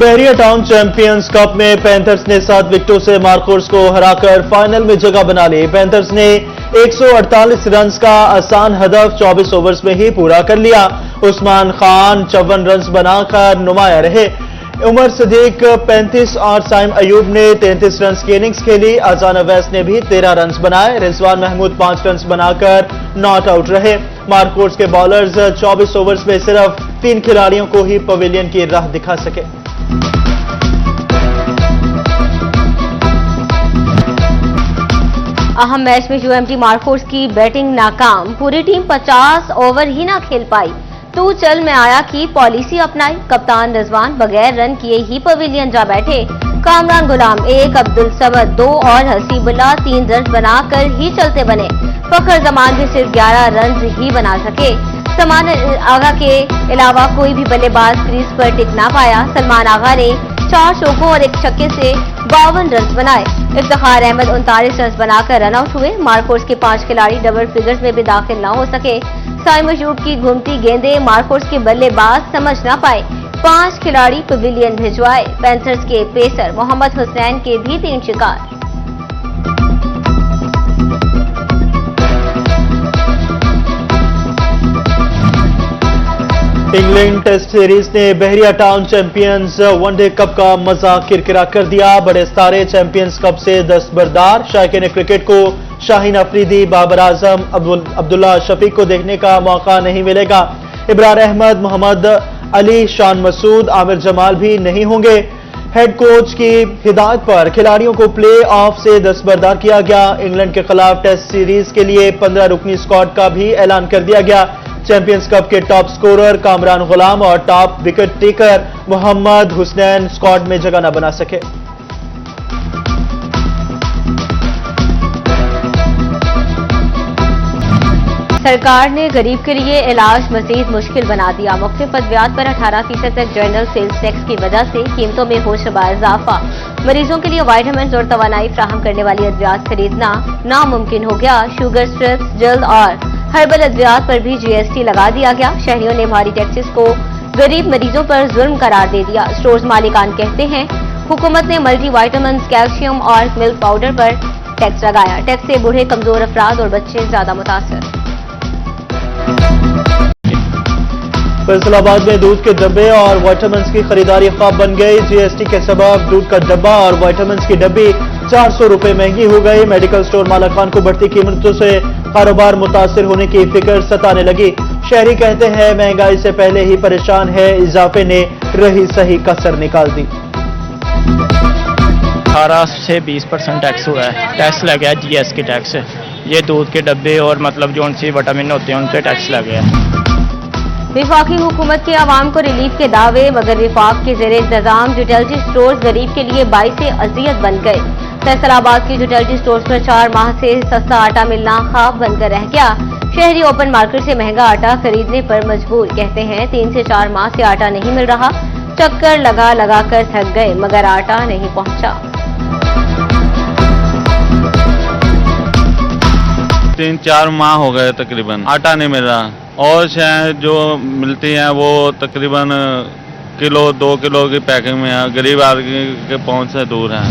बहरिया town champions cup में panthers ने 7 विकेटों से मार्कोर्स को हराकर फाइनल में जगह बना ली। पैंथर्स ने 148 रन का आसान हदफ 24 ओवर्स में ही पूरा कर लिया। उस्मान खान 54 रन बनाकर नुमाया रहे। उमर सदीक 35 और साइम अयूब ने 33 रन की इनिंग्स खेली। अजान अवैस ने भी 13 रन बनाए। रिजवान महमूद 5 रन बनाकर नॉट आउट रहे। मार्कोर्स के बॉलर्स 24 ओवर्स में सिर्फ 3 खिलाड़ियों को ही पवेलियन की राह दिखा सके। अहम मैच में यूएमटी मार्कोर्स की बैटिंग नाकाम। पूरी टीम 50 ओवर ही ना खेल पाई। तू चल में आया की पॉलिसी अपनाई। कप्तान रिजवान बगैर रन किए ही पवेलियन जा बैठे। कामरान गुलाम 1, अब्दुल समद 2 और हसीबुल्लाह 3 रन बनाकर ही चलते बने। फखर जमान भी सिर्फ 11 रन ही बना सके। सलमान आगा के अलावा कोई भी बल्लेबाज क्रीज पर टिक ना पाया। सलमान आगा ने 4 चौकों और 1 छक्के से 52 रन बनाए। इफ्तिखार अहमद 39 रन बनाकर रन आउट हुए। मार्कोर्स के 5 खिलाड़ी डबल फिगर्स में भी दाखिल न हो सके। साइम अयूब की घूमती गेंदें मार्कोर्स के बल्लेबाज समझ न पाए। 5 खिलाड़ी पवेलियन भिजवाए। पैंथर्स के पेसर मोहम्मद हुसैन के भी 3 शिकार। इंग्लैंड टेस्ट सीरीज ने बहरिया टाउन चैंपियंस वनडे कप का मजा किरकिरा कर दिया। बड़े सितारे चैंपियंस कप से दस्तबरदार। शायकीन क्रिकेट को शाहीन अफरीदी, बाबर आजम, अब्दुल्ला शफीक को देखने का मौका नहीं मिलेगा। इब्रार अहमद, मोहम्मद अली, शान मसूद, आमिर जमाल भी नहीं होंगे। हेड कोच की हिदायत पर खिलाड़ियों को प्ले ऑफ से दस्तबरदार किया गया। इंग्लैंड के खिलाफ टेस्ट सीरीज के लिए 15 रुकनी स्क्वाड का भी ऐलान कर दिया गया। चैंपियंस कप के टॉप स्कोरर कामरान गुलाम और top wicket taker Mohammad Hussain squad में जगह न बना सके। सरकार ने गरीब के लिए इलाज मजीद मुश्किल बना दिया। मुख्तलिफ अद्वियात पर 18% तक जनरल सेल्स टैक्स की वजह से कीमतों में होशरुबा इजाफा। मरीजों के लिए वाइटामिन और तवानाई फ्राहम करने वाली अद्वियात खरीदना नामुमकिन हो गया। शुगर, स्ट्रेप्स, जल्द और हर्बल अद्वियात पर भी जीएसटी लगा दिया गया। शहरियों ने भारी टैक्सेस को गरीब मरीजों पर जुल्म करार दे दिया। स्टोर्स मालिकान कहते हैं हुकूमत ने मल्टी वाइटामिन, कैल्शियम और मिल्क पाउडर पर टैक्स लगाया। टैक्स से बूढ़े, कमजोर अफराद और बच्चे ज्यादा मुतासर। फैसलाबाद में दूध के डब्बे और वाइटामिन की खरीदारी ख्वाब बन गई। जीएसटी के सबब दूध का डब्बा और वाइटामिन की डब्बी 400 रुपए महंगी हो गई। मेडिकल स्टोर मालिकान को बढ़ती कीमतों से कारोबार मुतासिर होने की फिक्र सताने लगी। शहरी कहते हैं महंगाई से पहले ही परेशान है, इजाफे ने रही सही कसर निकाल दी। 18 से 20% टैक्स हुआ है। टैक्स लग गया जीएसटी टैक्स। ये दूध के डब्बे और मतलब जो उनसे विटामिन होते हैं उन पर टैक्स लग गया। विफाकी हुकूमत के अवाम को रिलीफ के दावे, मगर विफाक के ज़ेरे इंतजाम यूटिलिटी स्टोर्स गरीब के लिए बाइसे अजियत बन गए। फैसलाबाद के यूटिलिटी स्टोर्स में 4 माह से सस्ता आटा मिलना ख्वाब बनकर रह गया। शहरी ओपन मार्केट से महंगा आटा खरीदने पर मजबूर। कहते हैं 3 से 4 माह से आटा नहीं मिल रहा। चक्कर लगा लगा कर थक गए मगर आटा नहीं पहुंचा। 3-4 माह हो गए तकरीबन आटा नहीं मिल रहा। और शायद जो मिलती हैं वो तकरीबन किलो 2 किलो की पैकिंग में है। गरीब आदमी के पहुंच से दूर है।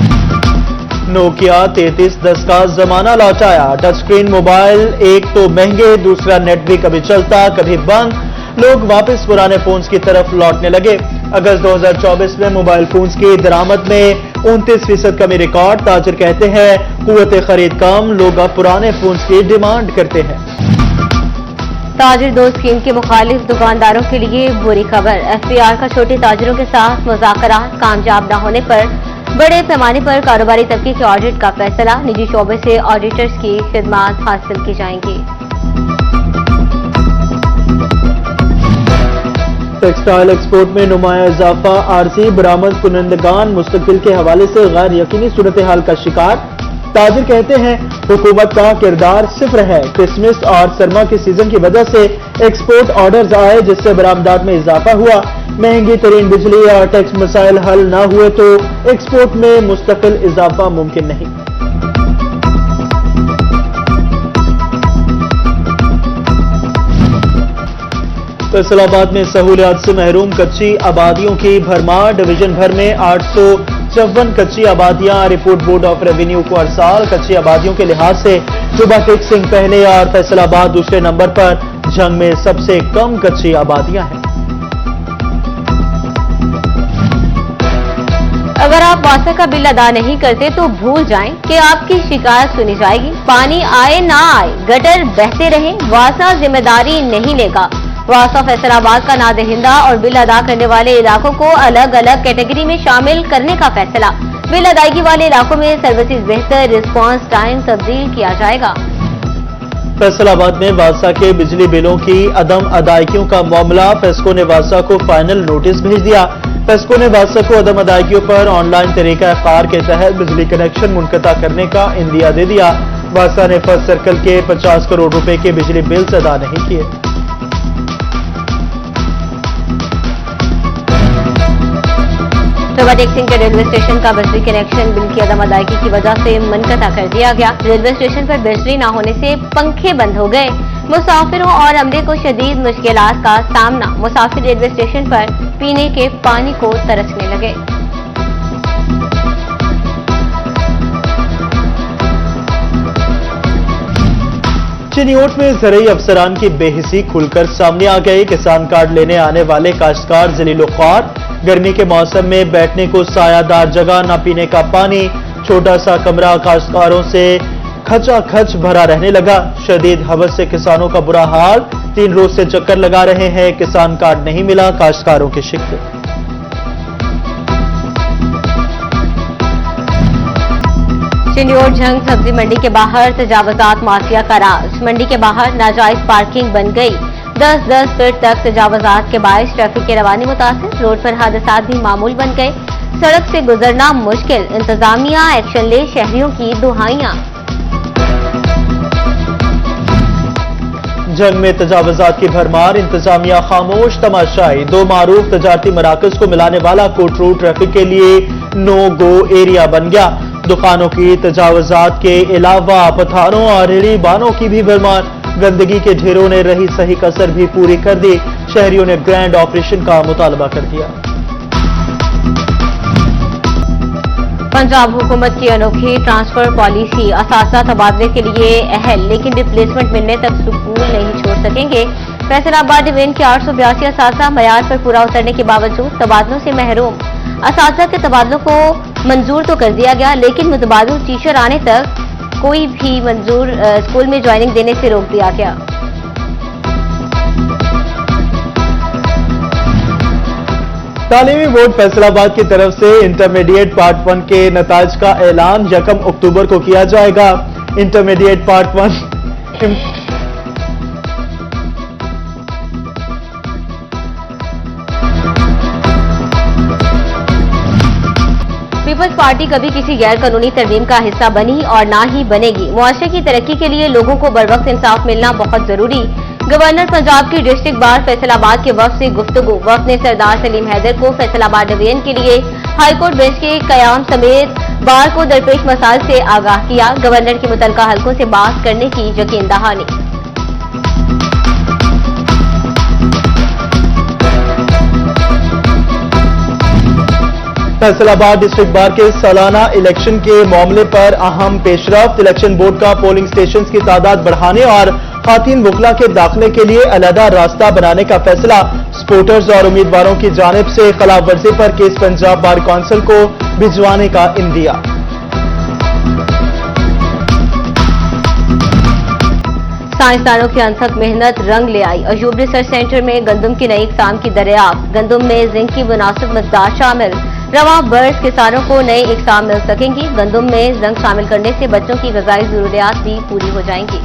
नोकिया 3310 का जमाना लौटाया। टच स्क्रीन मोबाइल एक तो महंगे, दूसरा नेट भी कभी चलता कभी बंद। लोग वापस पुराने फोन्स की तरफ लौटने लगे। अगस्त 2024 में मोबाइल फोन्स की दरामद में 29% कमी रिकॉर्ड। ताजिर कहते हैं कुव्वत खरीद कम, लोग अब पुराने फोन्स की डिमांड करते हैं। ताजिर 2 स्कीम के मुखालिफ दुकानदारों के लिए बुरी खबर। एफपीआर का छोटे ताजिरों के साथ मुज़ाकरात कामयाब न होने पर बड़े पैमाने पर कारोबारी तबके के ऑडिट का फैसला। निजी शोबे से ऑडिटर्स की खिदमात हासिल की जाएंगी। टेक्सटाइल एक्सपोर्ट में नुमाया इजाफा। आरसी बरामद कुनंदगान मुस्तकिल के हवाले से गैर यकीनी सूरत हाल का शिकार। ताजिर कहते हैं हुकूमत का किरदार सिफर है। क्रिसमस और सरमा के सीजन की वजह से एक्सपोर्ट ऑर्डर्स आए जिससे बरामदात में इजाफा हुआ। महंगी तरीन बिजली और टैक्स मसाइल हल न हुए तो एक्सपोर्ट में मुस्तकिल इजाफा मुमकिन नहीं। फैसलाबाद में सहूलियात से महरूम कच्ची आबादियों की भरमार। डिवीजन भर में 854 कच्ची आबादियां। रिपोर्ट बोर्ड ऑफ रेवेन्यू को हर साल कच्ची आबादियों के लिहाज से सूबा टेक सिंह पहले और फैसलाबाद दूसरे नंबर पर। जंग में सबसे कम कच्ची आबादियां हैं। अगर आप वासा का बिल अदा नहीं करते तो भूल जाएं कि आपकी शिकायत सुनी जाएगी। पानी आए ना आए, गटर बहते रहे, वासा जिम्मेदारी नहीं लेगा। वासा फैसलाबाद का नादहिंदा और बिल अदा करने वाले इलाकों को अलग अलग कैटेगरी में शामिल करने का फैसला। बिल अदायगी वाले इलाकों में सर्विसेज बेहतर रिस्पांस टाइम तब्दील किया जाएगा। फैसलाबाद में वासा के बिजली बिलों की अदम अदायगियों का मामला। फेस्को ने वासा को फाइनल नोटिस भेज दिया। फेस्को ने वासा को अदम अदायगियों पर ऑनलाइन तरीका कार के तहत बिजली कनेक्शन मुनक़ता करने का इंदिया दे दिया। वासा ने फर्स्ट सर्कल के 50 करोड़ रुपए के बिजली बिल्स अदा नहीं किए। सूबा टेक सिंह के रेलवे स्टेशन का बिजली कनेक्शन बिल की अदम अदायगी की वजह से मुनक़ता कर दिया गया। रेलवे स्टेशन पर बिजली न होने से पंखे बंद हो गए। मुसाफिरों और अमले को शदीद मुश्किलात का सामना। मुसाफिर रेलवे स्टेशन पर पीने के पानी को तरसने लगे। चिन्योट में ज़रई अफसरान की बेहिसी खुलकर सामने आ गई। किसान कार्ड लेने आने वाले काश्तकार ज़लीलो ख्वार। गर्मी के मौसम में बैठने को सायादार जगह, न पीने का पानी, छोटा सा कमरा काश्तकारों से खचाखच भरा रहने लगा। शदीद हवस से किसानों का बुरा हाल। 3 रोज से चक्कर लगा रहे हैं, किसान कार्ड नहीं मिला, काश्तकारों की शिकायत। चिन्योट झंग सब्जी मंडी के बाहर तजावजात माफिया का राज। मंडी के बाहर नाजायज पार्किंग बन गई। 10-10 फीट तक तजावजात के बायस ट्रैफिक की रवानी मुतासिर। रोड पर हादसात भी मामूल बन गए। सड़क से गुजरना मुश्किल। इंतजामिया एक्शन ले, शहरियों की दुहाइयां। जंग में तजावजात की भरमार। इंतजामिया खामोश तमाशाई। 2 मारूफ तजारती मराकज को मिलाने वाला कोटरू ट्रैफिक के लिए नो गो एरिया बन गया। दुकानों की तजावजात के अलावा पथारों और रेड़ी बानों की भी भरमार। गंदगी के ढेरों ने रही सही कसर भी पूरी कर दी। शहरियों ने ग्रैंड ऑपरेशन का मुतालबा कर दिया। पंजाब हुकूमत की अनोखी ट्रांसफर पॉलिसी। असातिज़ा तबादले के लिए अहल, लेकिन रिप्लेसमेंट मिलने तक स्कूल नहीं छोड़ सकेंगे। फैसलाबाद डिवीजन के 882 असातिज़ा मयार पर पूरा उतरने के बावजूद तबादलों से महरूम। असातिज़ा के तबादलों को मंजूर तो कर दिया गया, लेकिन मुतबादिल टीचर आने तक कोई भी मंजूर स्कूल में ज्वाइनिंग देने से रोक दिया गया। तालीमी बोर्ड फैसलाबाद की तरफ से इंटरमीडिएट पार्ट 1 के नताज का ऐलान 1 अक्टूबर को किया जाएगा। इंटरमीडिएट पार्ट 1 पीपल्स पार्टी कभी किसी गैर कानूनी तरमीम का हिस्सा बनी और ना ही बनेगी। मुआशरे की तरक्की के लिए लोगों को बरवक्त इंसाफ मिलना बहुत जरूरी। गवर्नर पंजाब की डिस्ट्रिक्ट बार फैसलाबाद के वफ्द से गुफ्तगू। वफ्द ने सरदार सलीम हैदर को फैसलाबाद डिवीजन के लिए हाईकोर्ट बेंच के कयाम समेत बार को दरपेश मसाइल से आगाह किया। गवर्नर की मुतल्लिका हलकों से बात करने की यकीन दहानी। फैसलाबाद डिस्ट्रिक्ट बार के सालाना इलेक्शन के मामले पर अहम पेशरफ्त। इलेक्शन बोर्ड का पोलिंग स्टेशन की तादाद बढ़ाने और खातीन वकला के दाखिले के लिए अलहदा रास्ता बनाने का फैसला। सपोर्टर्स और उम्मीदवारों की जानिब से खिलाफ वर्जी पर केस पंजाब बार काउंसिल को भिजवाने का इंदिया। साइंसदानों की अनथक मेहनत रंग ले आई। अयूब रिसर्च सेंटर में गंदम की नई इकसाम की दरियाफ्त। गंदम में जिंक की मुनासिब मकदार शामिल। रवा बर्स किसानों को नई इकसाम मिल सकेंगी। गंदम में जिंक शामिल करने से बच्चों की ग़िज़ाई ज़रूरियात भी पूरी हो जाएंगी।